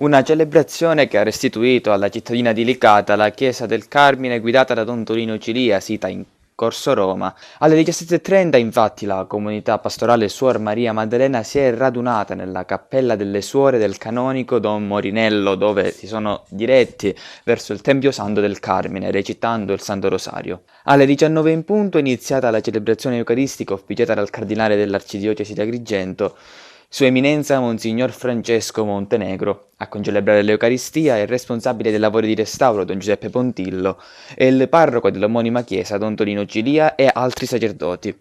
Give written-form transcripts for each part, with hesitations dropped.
Una celebrazione che ha restituito alla cittadina di Licata la chiesa del Carmine guidata da Don Torino Cilia, sita in Corso Roma. Alle 17:30 infatti la comunità pastorale Suor Maria Maddalena si è radunata nella cappella delle suore del canonico Don Morinello, dove si sono diretti verso il Tempio Santo del Carmine recitando il Santo Rosario. Alle 19 in punto è iniziata la celebrazione eucaristica officiata dal cardinale dell'Arcidiocesi di Agrigento, Sua Eminenza Monsignor Francesco Montenegro. A concelebrare l'Eucaristia è il responsabile dei lavori di restauro Don Giuseppe Pontillo e il parroco dell'omonima chiesa Don Tonino Cilia e altri sacerdoti.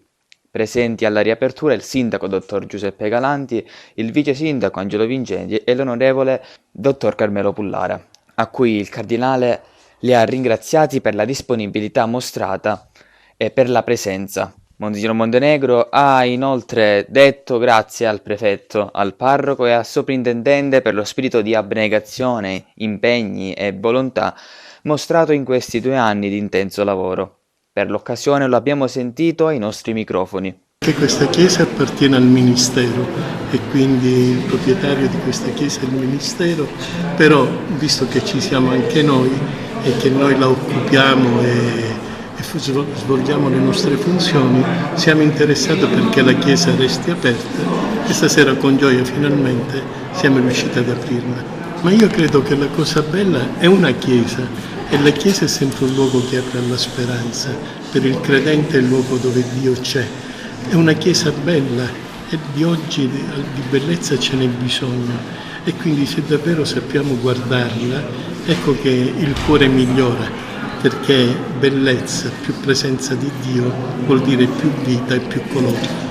Presenti alla riapertura il sindaco dottor Giuseppe Galanti, il vice sindaco Angelo Vincenti e l'onorevole dottor Carmelo Pullara, a cui il cardinale li ha ringraziati per la disponibilità mostrata e per la presenza. Monsignor Montenegro ha inoltre detto grazie al prefetto, al parroco e al soprintendente per lo spirito di abnegazione, impegni e volontà mostrato in questi 2 anni di intenso lavoro. Per l'occasione lo abbiamo sentito ai nostri microfoni. Che questa chiesa appartiene al ministero e quindi il proprietario di questa chiesa è il ministero, però visto che ci siamo anche noi e che noi la occupiamo e svolgiamo le nostre funzioni, siamo interessati perché la chiesa resti aperta e stasera con gioia finalmente siamo riusciti ad aprirla. Ma io credo che la cosa bella è una chiesa e la chiesa è sempre un luogo che apre alla speranza, per il credente è il luogo dove Dio c'è. È una chiesa bella e di oggi di bellezza ce n'è bisogno e quindi se davvero sappiamo guardarla, ecco che il cuore migliora, perché bellezza più presenza di Dio vuol dire più vita e più colore.